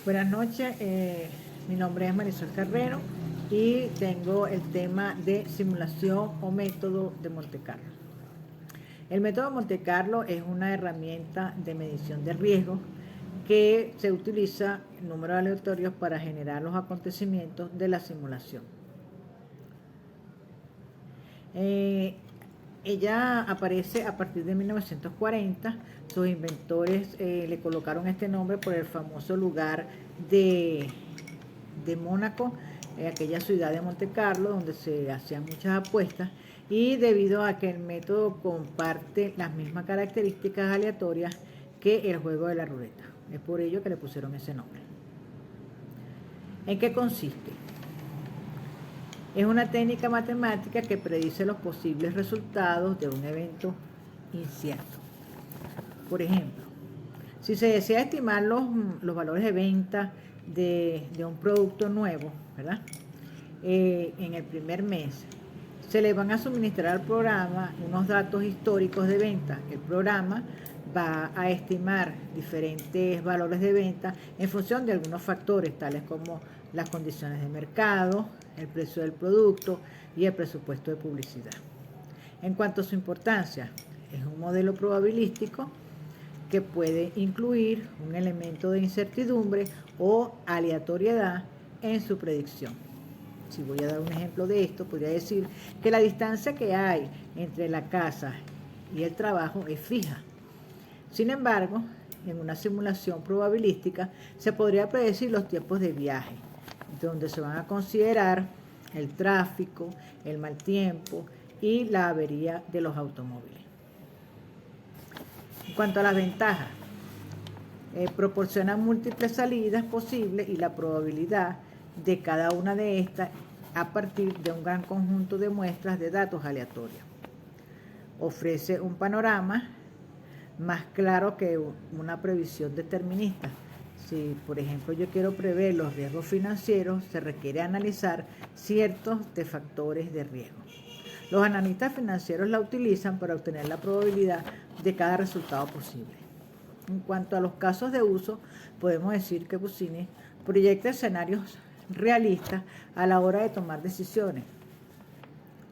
Buenas noches, mi nombre es Marisol Carrero y tengo el tema de simulación o método de Monte Carlo. El método Monte Carlo es una herramienta de medición de riesgo que se utiliza en números aleatorios para generar los acontecimientos de la simulación. Ella aparece a partir de 1940. Sus inventores le colocaron este nombre por el famoso lugar de Mónaco, aquella ciudad de Monte Carlo donde se hacían muchas apuestas, y debido a que el método comparte las mismas características aleatorias que el juego de la ruleta. Es por ello que le pusieron ese nombre. ¿En qué consiste? Es una técnica matemática que predice los posibles resultados de un evento incierto. Por ejemplo, si se desea estimar los valores de venta de un producto nuevo, ¿verdad? En el primer mes, se le van a suministrar al programa unos datos históricos de venta. El programa va a estimar diferentes valores de venta en función de algunos factores, tales como las condiciones de mercado, el precio del producto y el presupuesto de publicidad. En cuanto a su importancia, es un modelo probabilístico que puede incluir un elemento de incertidumbre o aleatoriedad en su predicción. Si voy a dar un ejemplo de esto, podría decir que la distancia que hay entre la casa y el trabajo es fija. Sin embargo, en una simulación probabilística se podría predecir los tiempos de viaje, donde se van a considerar el tráfico, el mal tiempo y la avería de los automóviles. En cuanto a las ventajas, proporciona múltiples salidas posibles y la probabilidad de cada una de estas a partir de un gran conjunto de muestras de datos aleatorios. Ofrece un panorama más claro que una previsión determinista. Si, por ejemplo, yo quiero prever los riesgos financieros, se requiere analizar ciertos factores de riesgo. Los analistas financieros la utilizan para obtener la probabilidad de cada resultado posible. En cuanto a los casos de uso, podemos decir que Buccini proyecta escenarios realistas a la hora de tomar decisiones.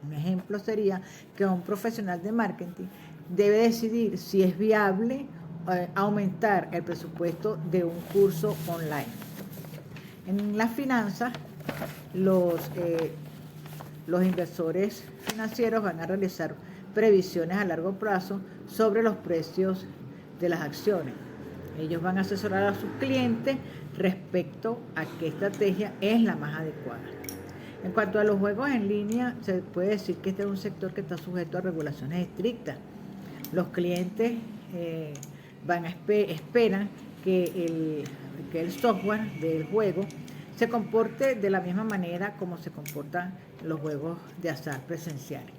Un ejemplo sería que un profesional de marketing debe decidir si es viable aumentar el presupuesto de un curso online. En las finanzas, los inversores financieros van a realizar previsiones a largo plazo sobre los precios de las acciones. Ellos van a asesorar a sus clientes respecto a qué estrategia es la más adecuada. En cuanto a los juegos en línea, se puede decir que este es un sector que está sujeto a regulaciones estrictas. Los clientes esperan que el software del juego se comporte de la misma manera como se comportan los juegos de azar presenciales.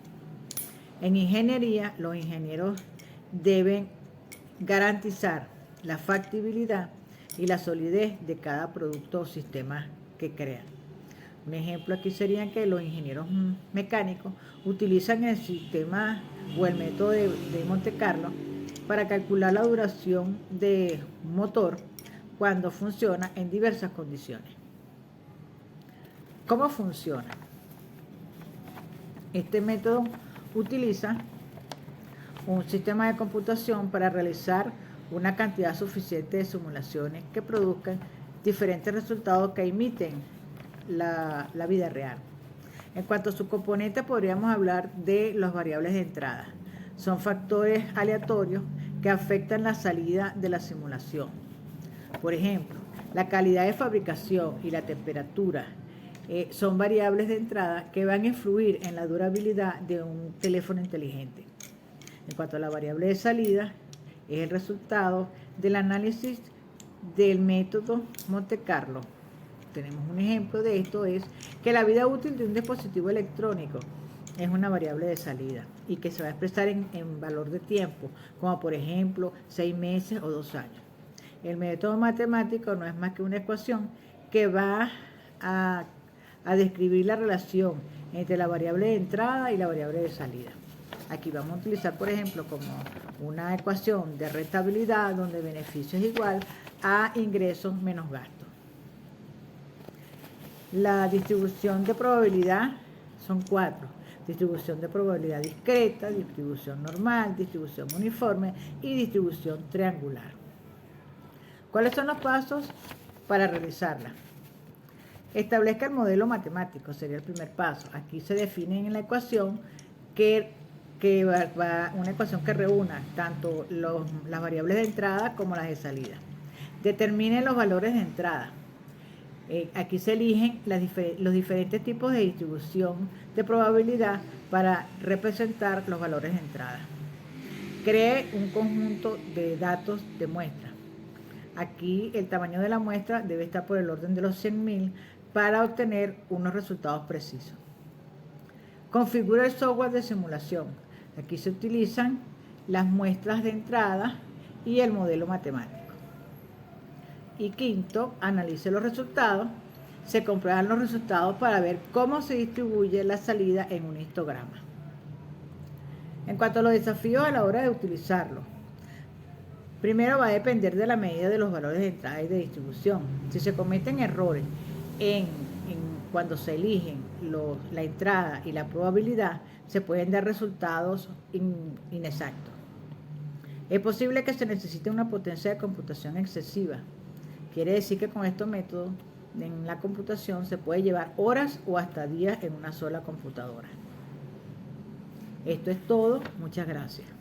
En ingeniería, los ingenieros deben garantizar la factibilidad y la solidez de cada producto o sistema que crean. Un ejemplo aquí sería que los ingenieros mecánicos utilizan el sistema o el método de Monte Carlo para calcular la duración de un motor cuando funciona en diversas condiciones. ¿Cómo funciona? Este método utiliza un sistema de computación para realizar una cantidad suficiente de simulaciones que produzcan diferentes resultados que imiten la vida real. En cuanto a su componente, podríamos hablar de las variables de entrada. Son factores aleatorios que afectan la salida de la simulación. Por ejemplo, la calidad de fabricación y la temperatura son variables de entrada que van a influir en la durabilidad de un teléfono inteligente. En cuanto a la variable de salida, es el resultado del análisis del método Monte Carlo. Tenemos un ejemplo de esto, es que la vida útil de un dispositivo electrónico es una variable de salida y que se va a expresar en valor de tiempo, como por ejemplo 6 meses o 2 años. El método matemático no es más que una ecuación que va a describir la relación entre la variable de entrada y la variable de salida. Aquí vamos a utilizar, por ejemplo, como una ecuación de rentabilidad donde beneficio es igual a ingresos menos gastos. La distribución de probabilidad son 4. Distribución de probabilidad discreta, distribución normal, distribución uniforme y distribución triangular. ¿Cuáles son los pasos para realizarla? Establezca el modelo matemático, sería el primer paso. Aquí se define en la ecuación una ecuación que reúna tanto las variables de entrada como las de salida. Determine los valores de entrada. Aquí se eligen los diferentes tipos de distribución de probabilidad para representar los valores de entrada. Cree un conjunto de datos de muestra. Aquí el tamaño de la muestra debe estar por el orden de los 100.000 para obtener unos resultados precisos. Configura el software de simulación. Aquí se utilizan las muestras de entrada y el modelo matemático. Y quinto, analice los resultados. Se comprueban los resultados para ver cómo se distribuye la salida en un histograma. En cuanto a los desafíos a la hora de utilizarlo, primero va a depender de la medida de los valores de entrada y de distribución. Si se cometen errores cuando se eligen la entrada y la probabilidad, se pueden dar resultados inexactos. Es posible que se necesite una potencia de computación excesiva. Quiere decir que con estos métodos en la computación se puede llevar horas o hasta días en una sola computadora. Esto es todo. Muchas gracias.